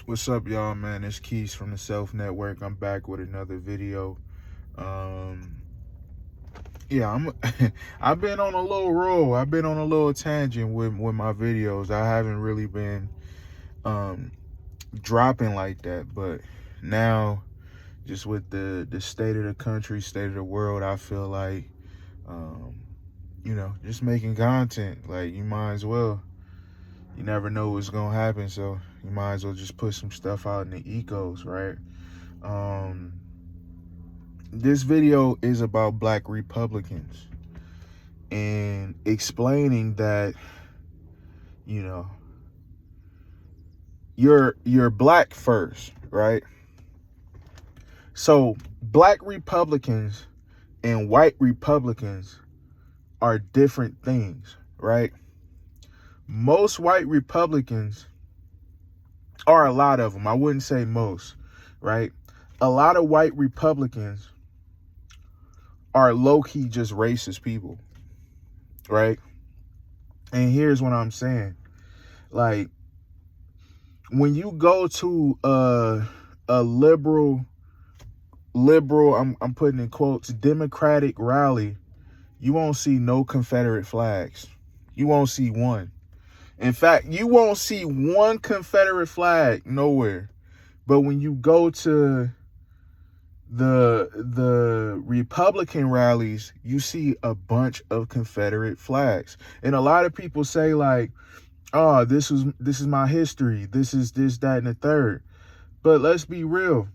What's up, y'all, man? It's Keys from the Self Network. I'm back with another video. Um, yeah, I've been on a little roll. I've been on a little tangent with my videos. I haven't really been dropping like that, but now, just with the state of the country, state of the world, I feel like just making content. Like, you might as well. You never know what's gonna happen, so you might as well just put some stuff out in the ecos, right? This video is about Black Republicans and explaining that, you know, you're black first, right? So Black Republicans and white Republicans are different things, right? Most white Republicans, or a lot of them, I wouldn't say most, right? A lot of white Republicans are low-key just racist people, right? And here's what I'm saying. Like, when you go to a liberal, I'm putting in quotes, Democratic rally, you won't see no Confederate flags. You won't see one. In fact, you won't see one Confederate flag nowhere. But when you go to the Republican rallies, you see a bunch of Confederate flags. And a lot of people say, like, oh, this is my history. This is this, that, and the third. But let's be real.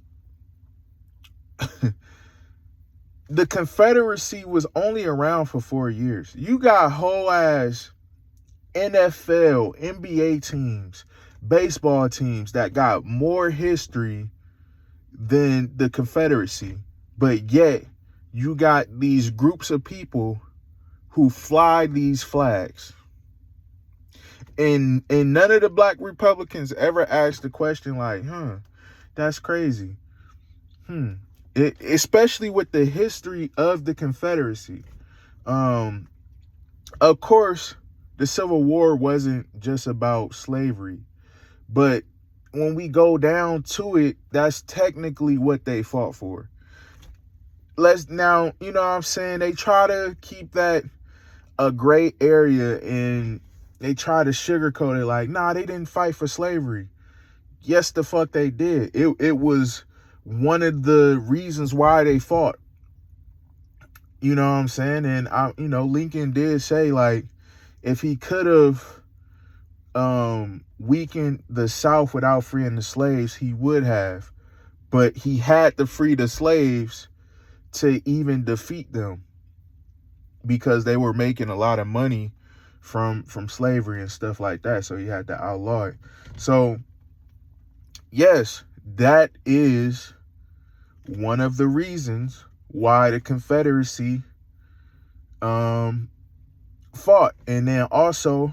The Confederacy was only around for 4 years. You got whole ass NFL, NBA teams, baseball teams that got more history than the Confederacy. But yet, you got these groups of people who fly these flags. And none of the Black Republicans ever asked the question like, that's crazy. Especially with the history of the Confederacy. Of course, the Civil War wasn't just about slavery. But when we go down to it, that's technically what they fought for. Now, you know what I'm saying? They try to keep that a gray area, and they try to sugarcoat it like, nah, they didn't fight for slavery. Yes, the fuck they did. It was one of the reasons why they fought. You know what I'm saying? And Lincoln did say, like, if he could have weakened the South without freeing the slaves, he would have. But he had to free the slaves to even defeat them, because they were making a lot of money from slavery and stuff like that. So he had to outlaw it. So yes, that is one of the reasons why the Confederacy fought. And then also,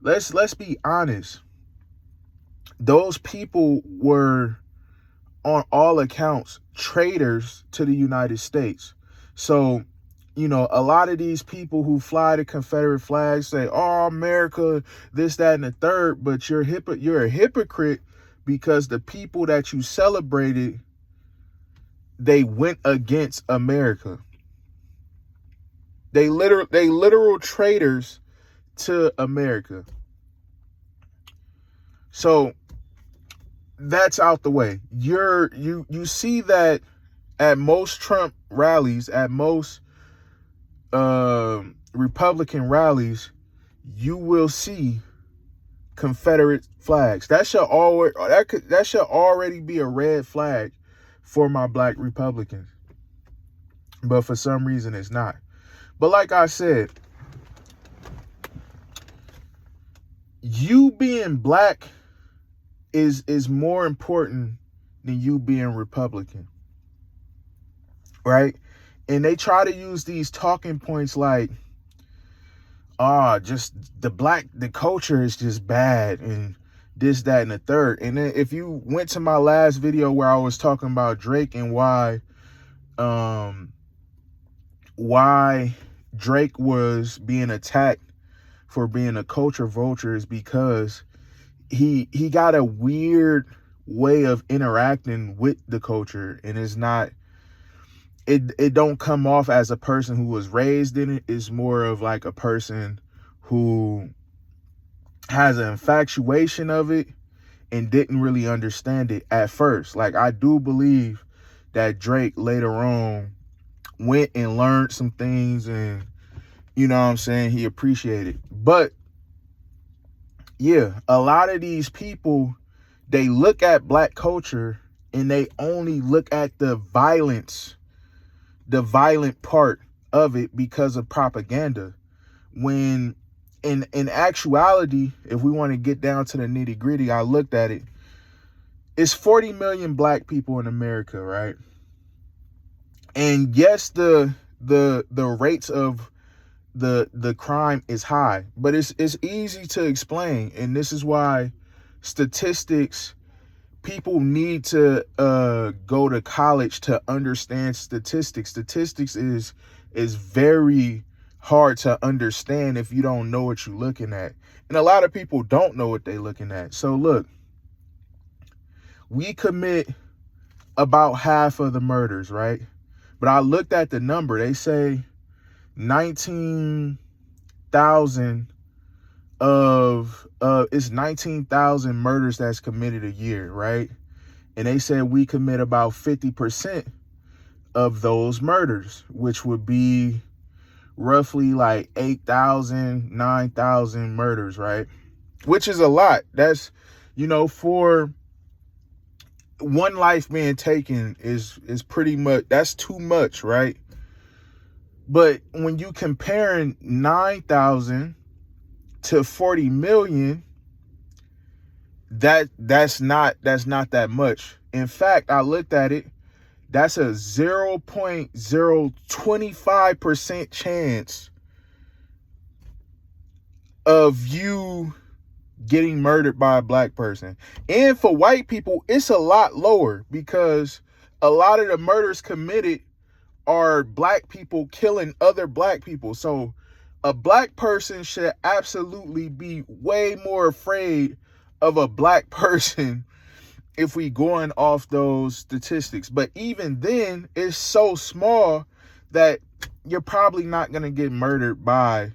let's be honest, those people were, on all accounts, traitors to the United States. So, a lot of these people who fly the Confederate flag say, oh, America, this, that, and the third, but you're a hypocrite, because the people that you celebrated, they went against America. They literal traitors to America. So that's out the way. You see that at most Trump rallies, at most Republican rallies, you will see Confederate flags. That should already be a red flag for my Black Republicans. But for some reason it's not. But like I said, you being black is more important than you being Republican, right? And they try to use these talking points like, just the culture is just bad, and this, that, and the third. And then if you went to my last video where I was talking about Drake and why Drake was being attacked for being a culture vulture, is because he got a weird way of interacting with the culture, and it's not, it don't come off as a person who was raised in it. It's more of like a person who has an infatuation of it and didn't really understand it at first. Like, I do believe that Drake later on went and learned some things, and you know what I'm saying, he appreciated. But yeah, a lot of these people, they look at black culture and they only look at the violence, the violent part of it because of propaganda. When in actuality, if we want to get down to the nitty gritty, I looked at it. It's 40 million black people in America, right? And yes, the rates of the crime is high, but it's easy to explain. And this is why statistics, people need to go to college to understand statistics. Statistics is very hard to understand if you don't know what you're looking at. And a lot of people don't know what they're looking at. So look, we commit about half of the murders, right? But I looked at the number. They say 19,000 it's 19,000 murders that's committed a year, right? And they said we commit about 50% of those murders, which would be roughly like 8,000, 9,000 murders, right? Which is a lot. That's, for one life being taken is pretty much, that's too much, right? But when you comparing 9,000 to 40 million, that's not that much. In fact, I looked at it. That's a 0.025% chance of you getting murdered by a black person. And for white people, it's a lot lower because a lot of the murders committed are black people killing other black people. So a black person should absolutely be way more afraid of a black person if we going off those statistics. But even then, it's so small that you're probably not going to get murdered by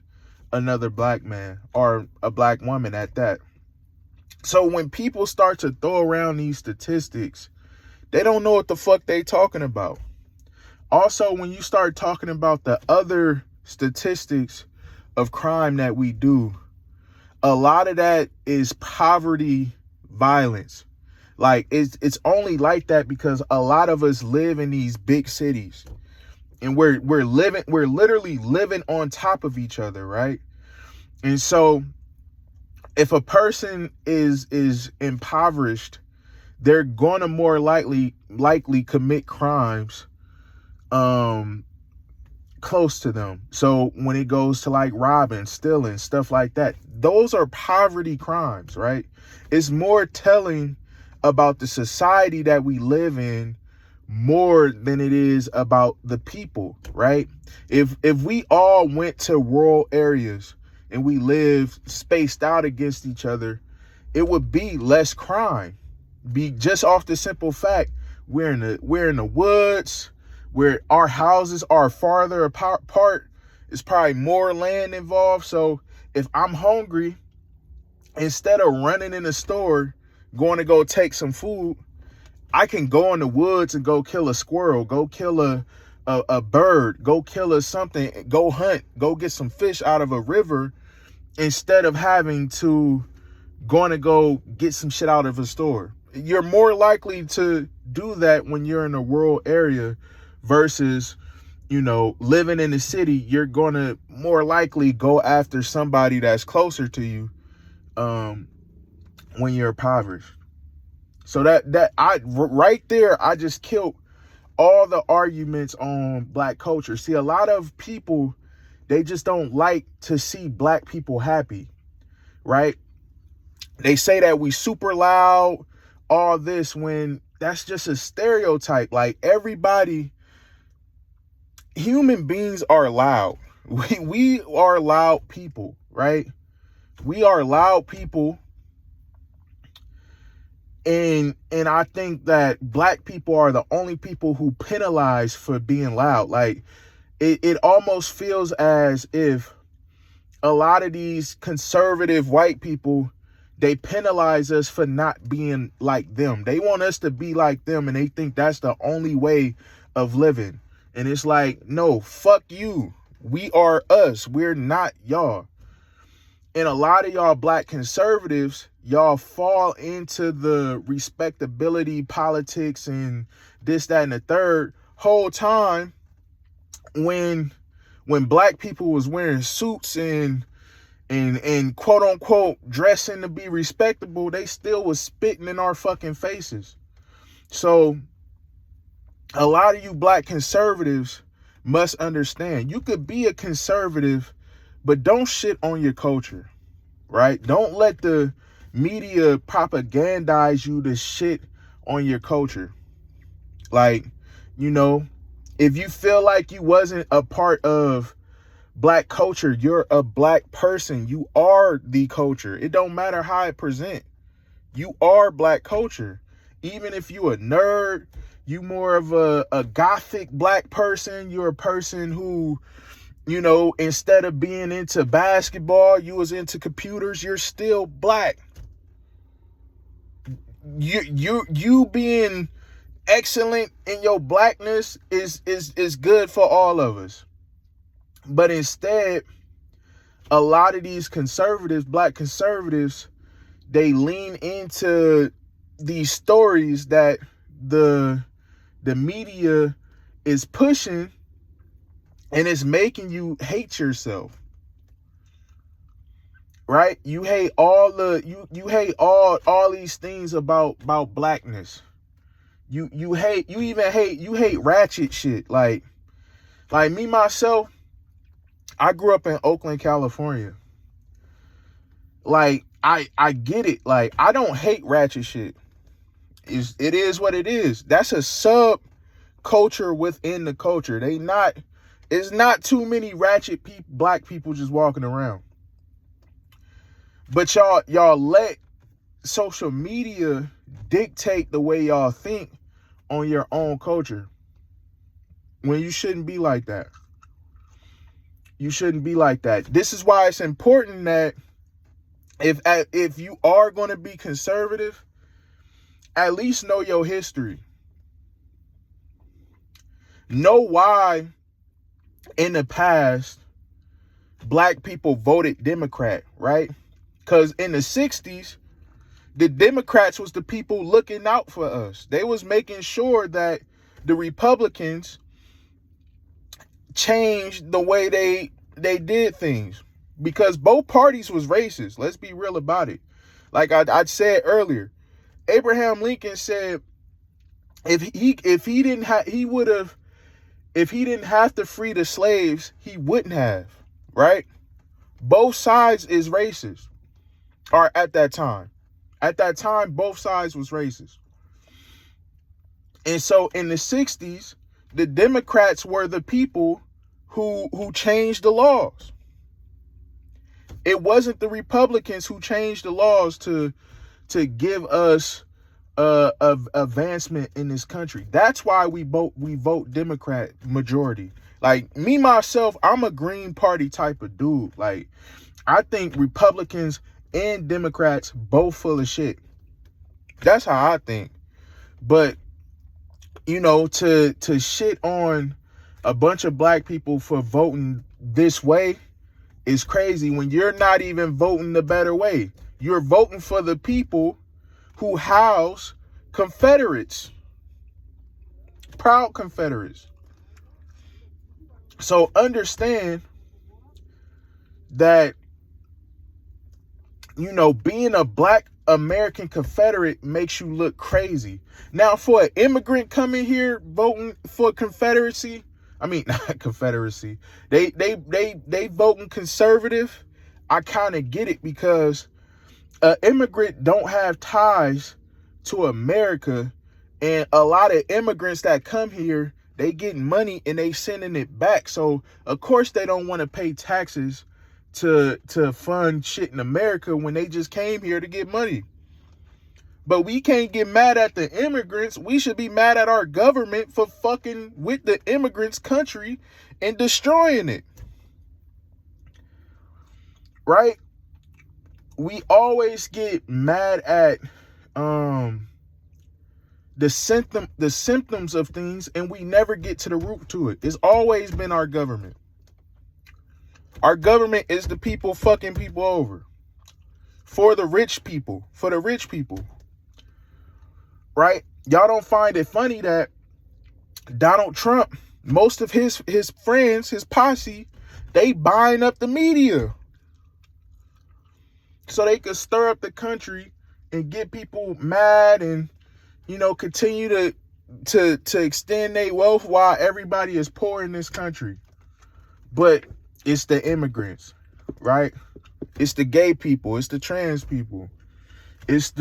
another black man or a black woman at that. So when people start to throw around these statistics, they don't know what the fuck they talking about. Also, when you start talking about the other statistics of crime that we do, a lot of that is poverty violence. Like, it's only like that because a lot of us live in these big cities, and we're literally living on top of each other, right? And so if a person is impoverished, they're going to more likely commit crimes close to them. So when it goes to like robbing, stealing, stuff like that, those are poverty crimes, right? It's more telling about the society that we live in more than it is about the people, right? If we all went to rural areas and we lived spaced out against each other, it would be less crime. Be just off the simple fact we're in the woods, where our houses are farther apart. It's probably more land involved. So if I'm hungry, instead of running in the store, going to go take some food, I can go in the woods and go kill a squirrel, go kill a bird, go kill something, go hunt, go get some fish out of a river, instead of having to going to go get some shit out of a store. You're more likely to do that when you're in a rural area versus, living in the city. You're going to more likely go after somebody that's closer to you when you're impoverished. So that right there, I just killed all the arguments on black culture. See, a lot of people, they just don't like to see black people happy, right? They say that we super loud, all this, when that's just a stereotype. Like, everybody, human beings are loud. We are loud people, right? We are loud people. And I think that black people are the only people who penalize for being loud. Like it almost feels as if a lot of these conservative white people, they penalize us for not being like them. They want us to be like them, and they think that's the only way of living. And it's like, no, fuck you. We are us. We're not y'all. And a lot of y'all black conservatives, y'all fall into the respectability politics and this, that, and the third whole time when black people was wearing suits and quote unquote dressing to be respectable, they still was spitting in our fucking faces. So a lot of you black conservatives must understand, you could be a conservative, but don't shit on your culture, right? Don't let the media propagandize you to shit on your culture. Like, you know, if you feel like you wasn't a part of black culture, you're a black person. You are the culture. It don't matter how it present. You are black culture. Even if you a nerd, you more of a gothic black person, you're a person who, you know, instead of being into basketball, you was into computers, you're still black. You being excellent in your blackness is good for all of us. But instead, a lot of these conservatives, black conservatives, they lean into these stories that the media is pushing, and it's making you hate yourself. Right? You hate all you hate all these things about blackness. You hate ratchet shit. Like me myself, I grew up in Oakland, California. Like I get it. Like I don't hate ratchet shit. It is what it is. That's a sub culture within the culture. It's not too many ratchet black people just walking around. But y'all let social media dictate the way y'all think on your own culture, when you shouldn't be like that. You shouldn't be like that. This is why it's important that if you are going to be conservative, at least know your history. Know why in the past black people voted Democrat, right? Because in the 60s, the Democrats was the people looking out for us. They was making sure that the Republicans changed the way they did things, because both parties was racist. Let's be real about it. Like I said earlier, Abraham Lincoln said if he didn't have to free the slaves, he wouldn't have, right? Both sides is racist. Or at that time. At that time, both sides was racist. And so in the 60s, the Democrats were the people who changed the laws. It wasn't the Republicans who changed the laws to give us advancement in this country. That's why we vote Democrat majority. Like me myself, I'm a Green Party type of dude. Like I think Republicans and Democrats both full of shit. That's how I think. But you know, to shit on a bunch of black people for voting this way is crazy, when you're not even voting the better way. You're voting for the people who house Confederates, proud Confederates. So understand that, you know, being a black American Confederate makes you look crazy. Now, for an immigrant coming here voting for Confederacy, I mean, not Confederacy, they voting conservative. I kind of get it, because an immigrant don't have ties to America, and a lot of immigrants that come here, they getting money and they sending it back. So of course they don't want to pay taxes to fund shit in America when they just came here to get money. But we can't get mad at the immigrants. We should be mad at our government for fucking with the immigrants' country and destroying it. Right? We always get mad at the symptoms of things, and we never get to the root to it. It's always been our government. Our government is the people fucking people over. For the rich people. For the rich people. Right? Y'all don't find it funny that Donald Trump, most of his friends, his posse, they buying up the media so they could stir up the country and get people mad and, you know, continue to extend their wealth while everybody is poor in this country. But it's the immigrants, right? It's the gay people. It's the trans people. It's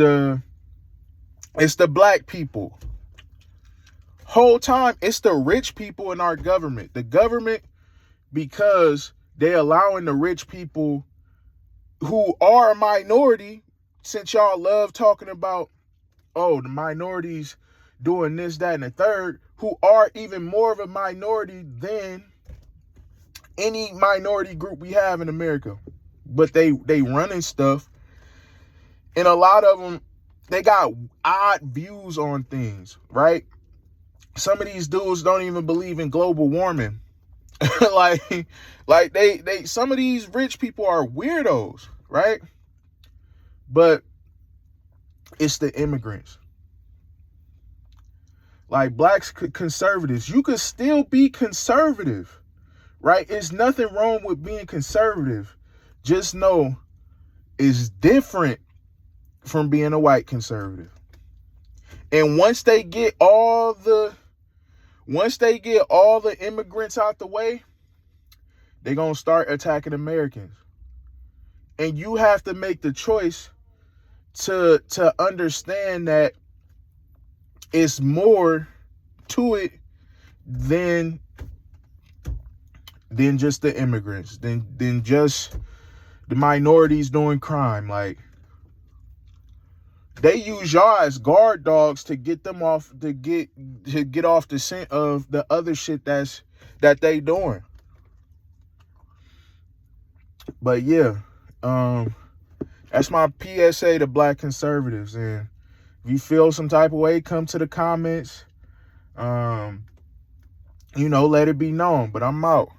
the black people. Whole time, it's the rich people in our government. The government, because they allowing the rich people who are a minority, since y'all love talking about, oh, the minorities doing this, that, and the third, who are even more of a minority than any minority group we have in America. But they running stuff, and a lot of them, they got odd views on things, right? Some of these dudes don't even believe in global warming. like they some of these rich people are weirdos, right? But it's the immigrants. Like blacks, conservatives, you could still be conservative, right? There's nothing wrong with being conservative. Just know it's different from being a white conservative. And once they get all the immigrants out the way, they're going to start attacking Americans. And you have to make the choice to understand that it's more to it than just the immigrants, than just the minorities doing crime. Like, they use y'all as guard dogs to get them off, to get off the scent of the other shit that they doing. But yeah, that's my PSA to black conservatives. And if you feel some type of way, come to the comments. Let it be known. But I'm out.